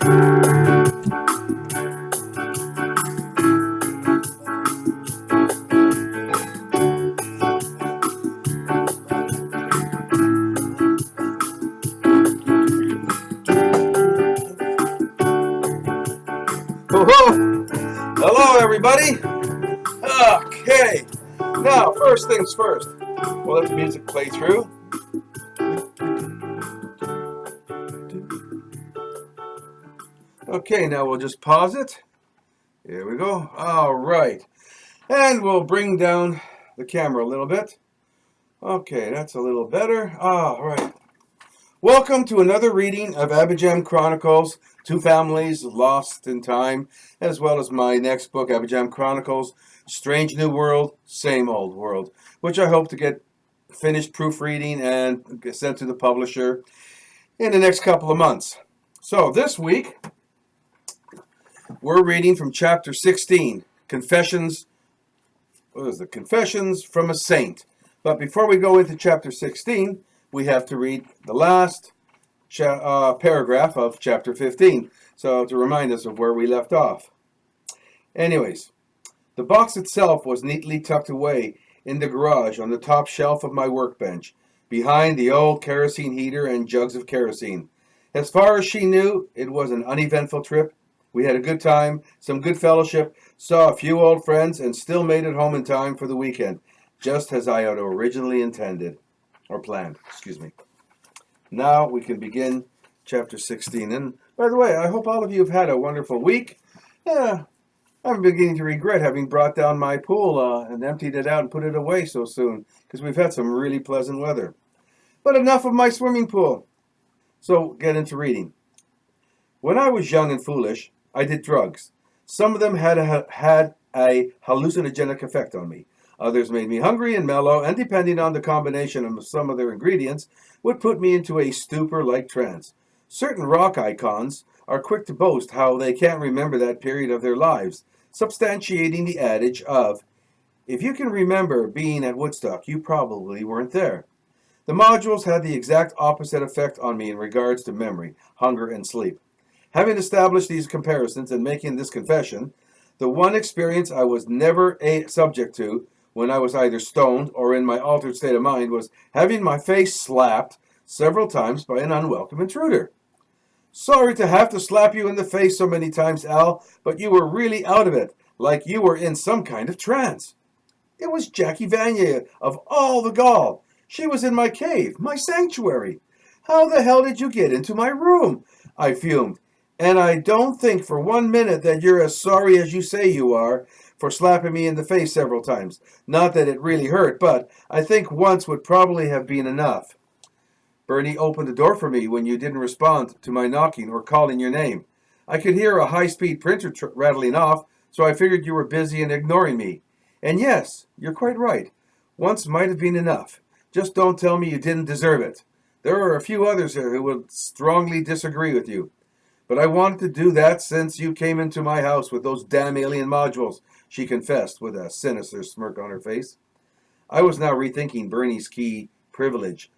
Hello, everybody. Okay. Now, first things first. We'll let the music play through. Okay, now we'll just pause it. Here we go. All right. And we'll bring down the camera a little bit. Okay, that's a little better. All right. Welcome to another reading of ABAJAM Chronicles, Two Families Lost in Time, as well as my next book, ABAJAM Chronicles, Strange New World, Same Old World, which I hope to get finished proofreading and get sent to the publisher in the next couple of months. So this week, we're reading from chapter 16, Confessions from a Saint. But before we go into chapter 16, we have to read the last paragraph of chapter 15, so to remind us of where we left off. Anyways, the box itself was neatly tucked away in the garage on the top shelf of my workbench, behind the old kerosene heater and jugs of kerosene. As far as she knew, it was an uneventful trip. We had a good time, some good fellowship, saw a few old friends, and still made it home in time for the weekend, just as I had originally intended. Or planned, excuse me. Now we can begin chapter 16. And by the way, I hope all of you have had a wonderful week. Yeah, I'm beginning to regret having brought down my pool and emptied it out and put it away so soon, because we've had some really pleasant weather. But enough of my swimming pool. So get into reading. When I was young and foolish, I did drugs. Some of them had a hallucinogenic effect on me. Others made me hungry and mellow, and depending on the combination of some of their ingredients, would put me into a stupor-like trance. Certain rock icons are quick to boast how they can't remember that period of their lives, substantiating the adage of, if you can remember being at Woodstock, you probably weren't there. The modules had the exact opposite effect on me in regards to memory, hunger, and sleep. Having established these comparisons and making this confession, the one experience I was never subject to when I was either stoned or in my altered state of mind was having my face slapped several times by an unwelcome intruder. Sorry to have to slap you in the face so many times, Al, but you were really out of it, like you were in some kind of trance. It was Jackie Vanier of all the gall. She was in my cave, my sanctuary. How the hell did you get into my room? I fumed. And I don't think for 1 minute that you're as sorry as you say you are for slapping me in the face several times. Not that it really hurt, but I think once would probably have been enough. Bernie opened the door for me when you didn't respond to my knocking or calling your name. I could hear a high-speed printer rattling off, so I figured you were busy and ignoring me. And yes, you're quite right. Once might have been enough. Just don't tell me you didn't deserve it. There are a few others here who would strongly disagree with you. But I wanted to do that since you came into my house with those damn alien modules, she confessed with a sinister smirk on her face. I was now rethinking Bernie's key privilege,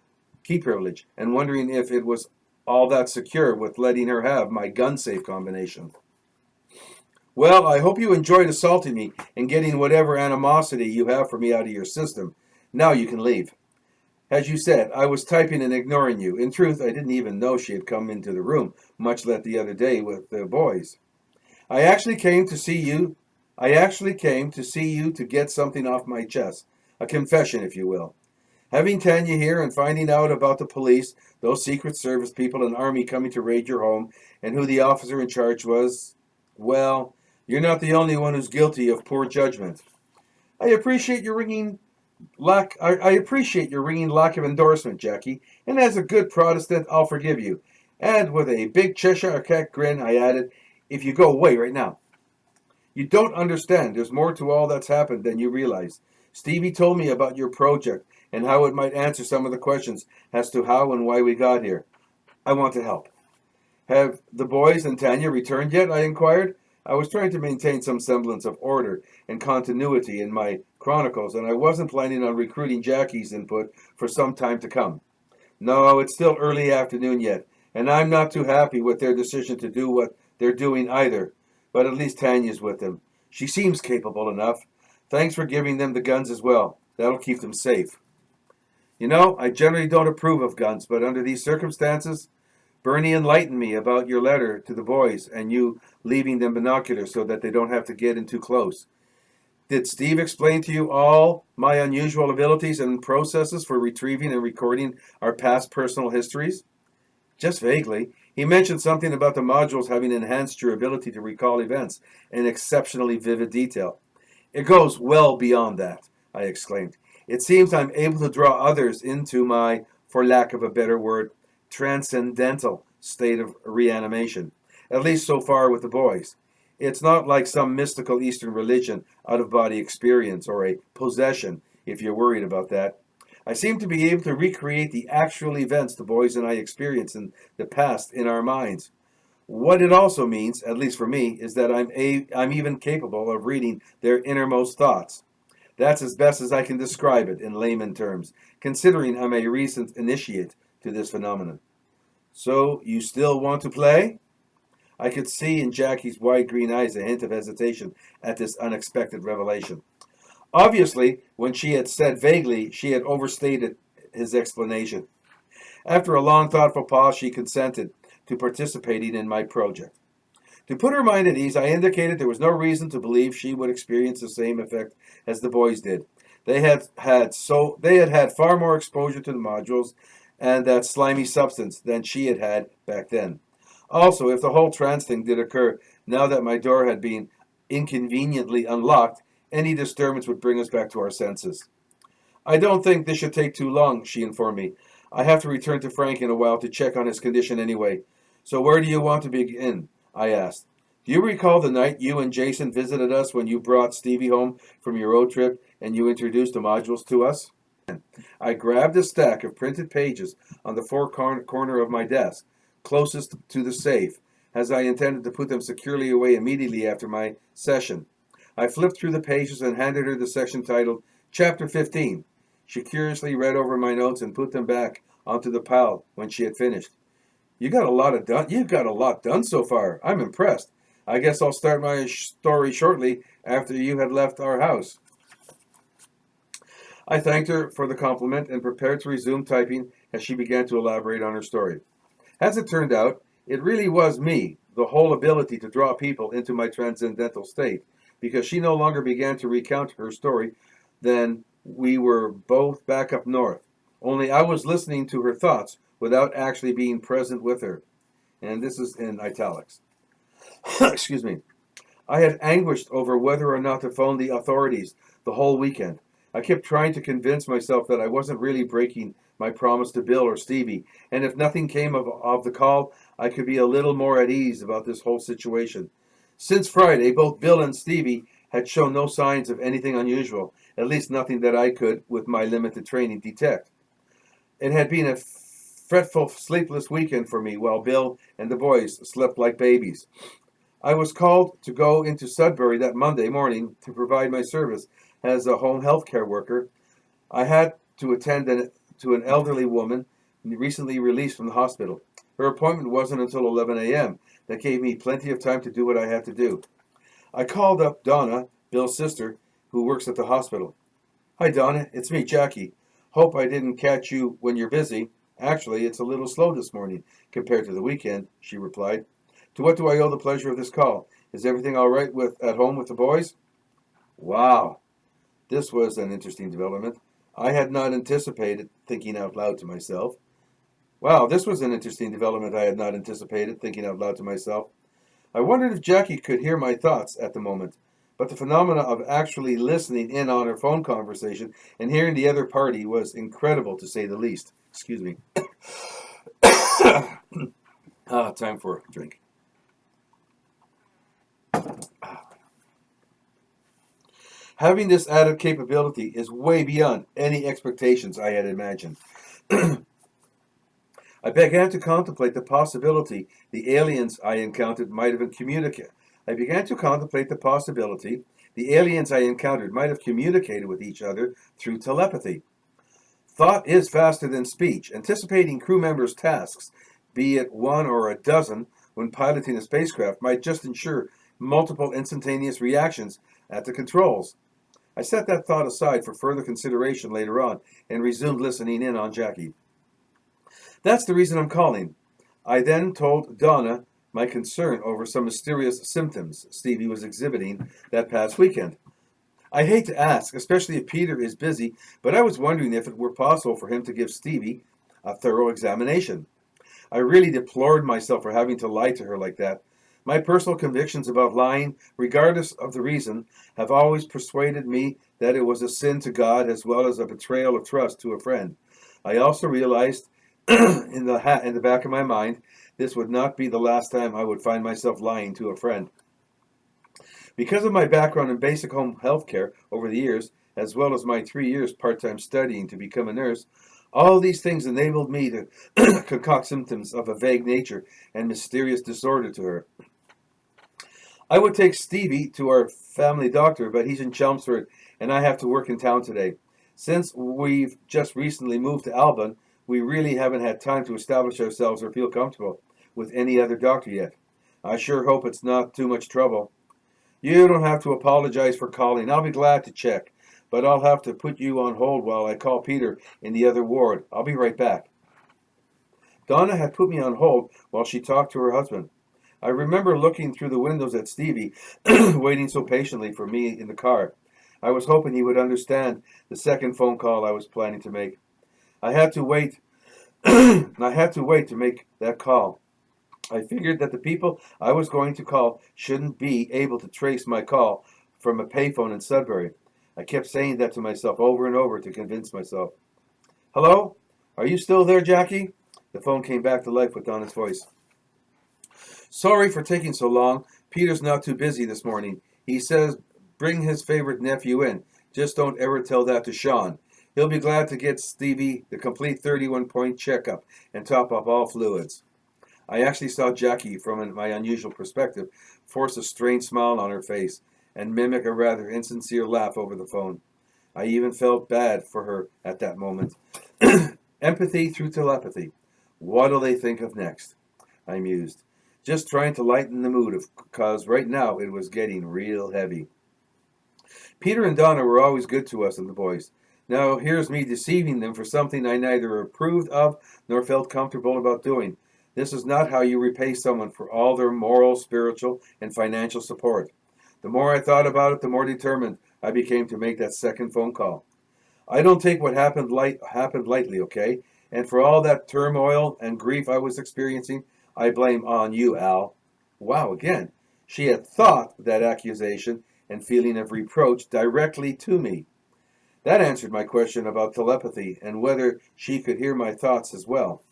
and wondering if it was all that secure with letting her have my gun safe combination. Well, I hope you enjoyed assaulting me and getting whatever animosity you have for me out of your system. Now you can leave. As you said, I was typing and ignoring you. In truth, I didn't even know she had come into the room, much less the other day with the boys. I actually came to see you to get something off my chest. A confession, if you will. Having Tanya here and finding out about the police, those Secret Service people and Army coming to raid your home, and who the officer in charge was, well, you're not the only one who's guilty of poor judgment. I appreciate your ringing lack of endorsement, Jackie, and as a good Protestant, I'll forgive you. And with a big Cheshire cat grin, I added, if you go away right now. You don't understand. There's more to all that's happened than you realize. Stevie told me about your project and how it might answer some of the questions as to how and why we got here. I want to help. Have the boys and Tanya returned yet? I inquired. I was trying to maintain some semblance of order and continuity in my chronicles, and I wasn't planning on recruiting Jackie's input for some time to come. No, it's still early afternoon yet, And I'm not too happy with their decision to do what they're doing either. But at least Tanya's with them. She seems capable enough. Thanks for giving them the guns as well. That'll keep them safe. You know, I generally don't approve of guns, but under these circumstances, Bernie enlightened me about your letter to the boys and you leaving them binoculars so that they don't have to get in too close. Did Steve explain to you all my unusual abilities and processes for retrieving and recording our past personal histories? Just vaguely. He mentioned something about the modules having enhanced your ability to recall events in exceptionally vivid detail. It goes well beyond that, I exclaimed. It seems I'm able to draw others into my, for lack of a better word, transcendental state of reanimation, at least so far with the boys. It's not like some mystical Eastern religion out-of-body experience or a possession, if you're worried about that. I seem to be able to recreate the actual events the boys and I experienced in the past in our minds. What it also means, at least for me, is that I'm even capable of reading their innermost thoughts. That's as best as I can describe it in layman terms, considering I'm a recent initiate to this phenomenon. So, you still want to play? I could see in Jackie's wide green eyes a hint of hesitation at this unexpected revelation. Obviously, when she had said vaguely, she had overstated his explanation. After a long, thoughtful pause, she consented to participating in my project. To put her mind at ease, I indicated there was no reason to believe she would experience the same effect as the boys did. They had had far more exposure to the modules and that slimy substance than she had had back then. Also, if the whole trance thing did occur, now that my door had been inconveniently unlocked, any disturbance would bring us back to our senses. I don't think this should take too long, she informed me. I have to return to Frank in a while to check on his condition anyway. So where do you want to begin? I asked. Do you recall the night you and Jason visited us when you brought Stevie home from your road trip and you introduced the modules to us? I grabbed a stack of printed pages on the corner of my desk, closest to the safe, as I intended to put them securely away immediately after my session. I flipped through the pages and handed her the section titled Chapter 15. She curiously read over my notes and put them back onto the pile when she had finished. You've got a lot done so far. I'm impressed. I guess I'll start my story shortly after you had left our house. I thanked her for the compliment and prepared to resume typing as she began to elaborate on her story. As it turned out, it really was me, the whole ability to draw people into my transcendental state, because she no longer began to recount her story than we were both back up north. Only I was listening to her thoughts without actually being present with her. And this is in italics. Excuse me. I had anguished over whether or not to phone the authorities the whole weekend. I kept trying to convince myself that I wasn't really breaking my promise to Bill or Stevie, and if nothing came of the call, I could be a little more at ease about this whole situation. Since Friday, both Bill and Stevie had shown no signs of anything unusual, at least nothing that I could, with my limited training, detect. It had been a fretful, sleepless weekend for me while Bill and the boys slept like babies. I was called to go into Sudbury that Monday morning to provide my service as a home health care worker. I had to attend to an elderly woman recently released from the hospital. Her appointment wasn't until 11 a.m. That gave me plenty of time to do what I had to do. I called up Donna, Bill's sister, who works at the hospital. Hi, Donna. It's me, Jackie. Hope I didn't catch you when you're busy. Actually, it's a little slow this morning compared to the weekend, she replied. To what do I owe the pleasure of this call? Is everything all right at home with the boys? Wow. This was an interesting development. I had not anticipated, thinking out loud to myself. Wow, this was an interesting development I had not anticipated, thinking out loud to myself. I wondered if Jackie could hear my thoughts at the moment, but the phenomena of actually listening in on her phone conversation and hearing the other party was incredible, to say the least. Excuse me. Time for a drink. Having this added capability is way beyond any expectations I had imagined. I began to contemplate the possibility the aliens I encountered might have communicated. I began to contemplate the possibility the aliens I encountered might have communicated with each other through telepathy. Thought is faster than speech. Anticipating crew members' tasks be it one or a dozen, when piloting a spacecraft, might just ensure multiple instantaneous reactions at the controls. I set that thought aside for further consideration later on and resumed listening in on Jackie. That's the reason I'm calling. I then told Donna my concern over some mysterious symptoms Stevie was exhibiting that past weekend. I hate to ask, especially if Peter is busy, but I was wondering if it were possible for him to give Stevie a thorough examination. I really deplored myself for having to lie to her like that. My personal convictions about lying, regardless of the reason, have always persuaded me that it was a sin to God as well as a betrayal of trust to a friend. I also realized in the back of my mind this would not be the last time I would find myself lying to a friend. Because of my background in basic home health care over the years, as well as my 3 years part-time studying to become a nurse, all these things enabled me to concoct symptoms of a vague nature and mysterious disorder to her. I would take Stevie to our family doctor, but he's in Chelmsford and I have to work in town today. Since we've just recently moved to Albany, we really haven't had time to establish ourselves or feel comfortable with any other doctor yet. I sure hope it's not too much trouble. You don't have to apologize for calling. I'll be glad to check, but I'll have to put you on hold while I call Peter in the other ward. I'll be right back. Donna had put me on hold while she talked to her husband. I remember looking through the windows at Stevie, waiting so patiently for me in the car. I was hoping he would understand the second phone call I was planning to make. I had to wait. I had to wait to make that call. I figured that the people I was going to call shouldn't be able to trace my call from a payphone in Sudbury. I kept saying that to myself over and over to convince myself. Hello? Are you still there, Jackie? The phone came back to life with Donna's voice. Sorry for taking so long. Peter's not too busy this morning. He says bring his favorite nephew in. Just don't ever tell that to Sean. He'll be glad to get Stevie the complete 31-point checkup and top up all fluids. I actually saw Jackie, from my unusual perspective, force a strained smile on her face and mimic a rather insincere laugh over the phone. I even felt bad for her at that moment. Empathy through telepathy. What'll they think of next? I mused. Just trying to lighten the mood, because right now it was getting real heavy. Peter and Donna were always good to us and the boys. Now here's me deceiving them for something I neither approved of nor felt comfortable about doing. This is not how you repay someone for all their moral, spiritual, and financial support. The more I thought about it, the more determined I became to make that second phone call. I don't take what happened lightly, okay? And for all that turmoil and grief I was experiencing, I blame on you, Al. Wow, again. She had thought that accusation and feeling of reproach directly to me. That answered my question about telepathy and whether she could hear my thoughts as well.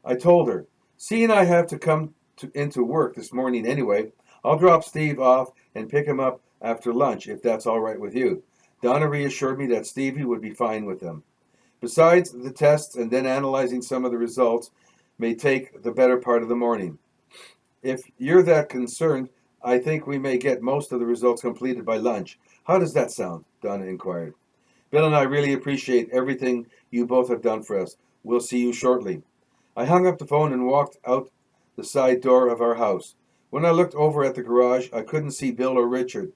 I told her, seeing I have to come into work this morning anyway, I'll drop Steve off and pick him up after lunch if that's all right with you. Donna reassured me that Stevie would be fine with them. Besides, the tests and then analyzing some of the results may take the better part of the morning. If you're that concerned, I think we may get most of the results completed by lunch. How does that sound? Donna inquired. Bill and I really appreciate everything you both have done for us. We'll see you shortly. I hung up the phone and walked out the side door of our house. When I looked over at the garage, I couldn't see Bill or Richard.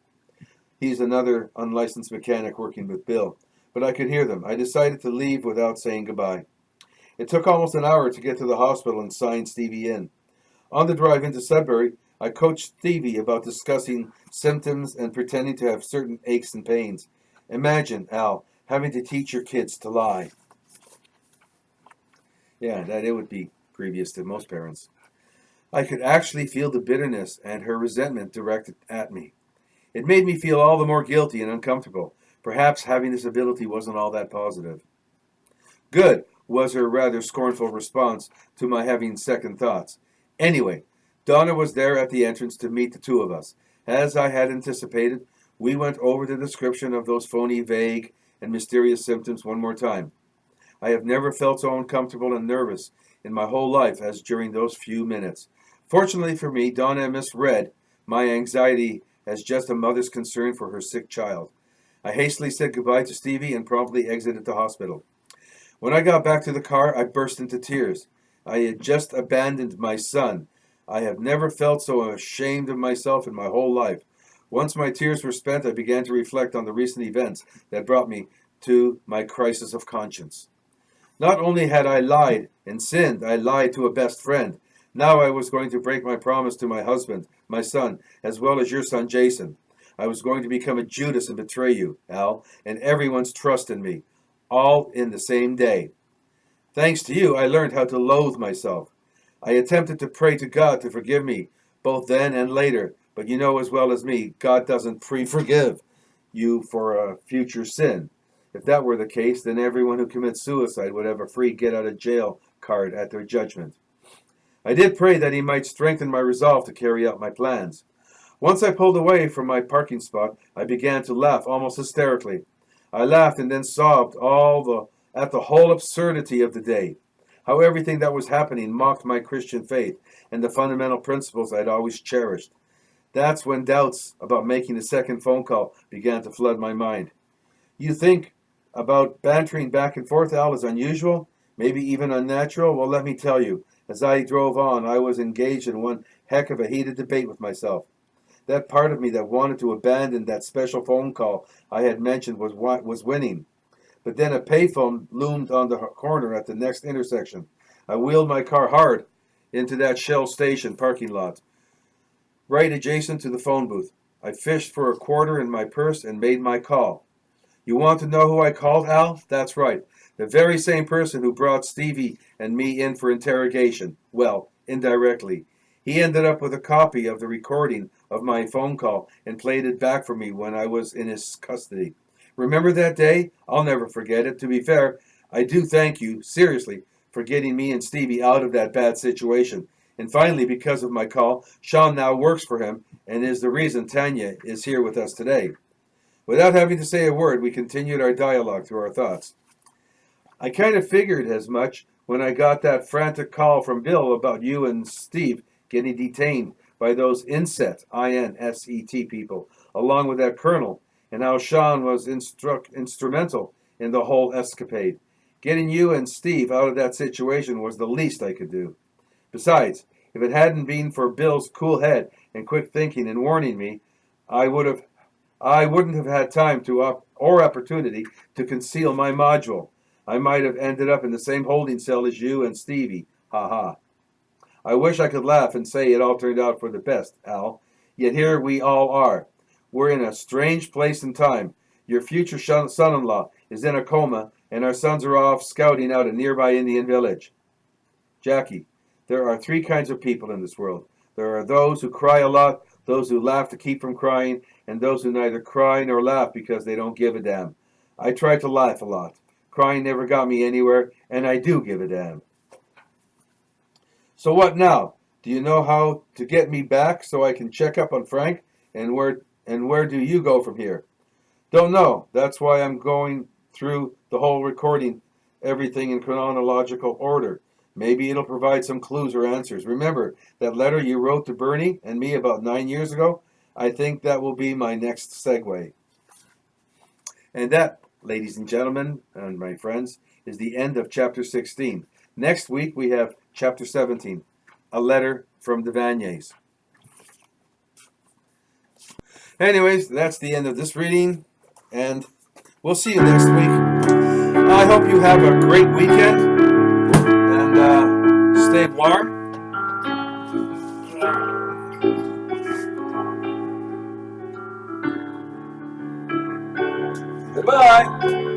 He's another unlicensed mechanic working with Bill. But I could hear them. I decided to leave without saying goodbye. It took almost an hour to get to the hospital and sign Stevie in. On the drive into Sudbury, I coached Stevie about discussing symptoms and pretending to have certain aches and pains. Imagine, Al, having to teach your kids to lie. Yeah, that it would be grievous to most parents. I could actually feel the bitterness and her resentment directed at me. It made me feel all the more guilty and uncomfortable. Perhaps having this ability wasn't all that positive. Good, was her rather scornful response to my having second thoughts. Anyway, Donna was there at the entrance to meet the two of us. As I had anticipated, we went over the description of those phony, vague, and mysterious symptoms one more time. I have never felt so uncomfortable and nervous in my whole life as during those few minutes. Fortunately for me, Donna misread my anxiety as just a mother's concern for her sick child. I hastily said goodbye to Stevie and promptly exited the hospital. When I got back to the car, I burst into tears. I had just abandoned my son. I have never felt so ashamed of myself in my whole life. Once my tears were spent, I began to reflect on the recent events that brought me to my crisis of conscience. Not only had I lied and sinned, I lied to a best friend. Now I was going to break my promise to my husband, my son, as well as your son Jason. I was going to become a Judas and betray you, Al, and everyone's trust in me, all in the same day. Thanks to you, I learned how to loathe myself. I attempted to pray to God to forgive me, both then and later, but you know as well as me, God doesn't pre-forgive you for a future sin. If that were the case, then everyone who commits suicide would have a free get-out-of-jail card at their judgment. I did pray that he might strengthen my resolve to carry out my plans. Once I pulled away from my parking spot, I began to laugh almost hysterically. I laughed and then sobbed at the whole absurdity of the day. How everything that was happening mocked my Christian faith and the fundamental principles I'd always cherished. That's when doubts about making the second phone call began to flood my mind. You think about bantering back and forth, Al, is unusual, maybe even unnatural? Well, let me tell you, as I drove on, I was engaged in one heck of a heated debate with myself. That part of me that wanted to abandon that special phone call I had mentioned was winning. But then a payphone loomed on the corner at the next intersection. I wheeled my car hard into that Shell station parking lot, right adjacent to the phone booth. I fished for a quarter in my purse and made my call. You want to know who I called, Al? That's right. The very same person who brought Stevie and me in for interrogation. Well, indirectly. He ended up with a copy of the recording of my phone call and played it back for me when I was in his custody. Remember that day? I'll never forget it. To be fair, I do thank you, seriously, for getting me and Stevie out of that bad situation. And finally, because of my call, Sean now works for him and is the reason Tanya is here with us today. Without having to say a word, we continued our dialogue through our thoughts. I kind of figured as much when I got that frantic call from Bill about you and Steve getting detained by those INSET people, along with that colonel, and how Sean was instrumental in the whole escapade. Getting you and Steve out of that situation was the least I could do. Besides, if it hadn't been for Bill's cool head and quick thinking and warning me, I wouldn't have had time or opportunity to conceal my module. I might have ended up in the same holding cell as you and Stevie. Ha ha. I wish I could laugh and say it all turned out for the best, Al. Yet here we all are. We're in a strange place and time. Your future son-in-law is in a coma, and our sons are off scouting out a nearby Indian village. Jackie, there are three kinds of people in this world. There are those who cry a lot, those who laugh to keep from crying, and those who neither cry nor laugh because they don't give a damn. I try to laugh a lot. Crying never got me anywhere, and I do give a damn. So what now? Do you know how to get me back so I can check up on Frank? And where do you go from here? Don't know. That's why I'm going through the whole recording, everything in chronological order. Maybe it'll provide some clues or answers. Remember that letter you wrote to Bernie and me about 9 years ago? I think that will be my next segue. And that, ladies and gentlemen, and my friends, is the end of chapter 16. Next week we have chapter 17, a letter from the Vaniers. Anyways, that's the end of this reading, and we'll see you next week. I hope you have a great weekend, and stay warm. Goodbye.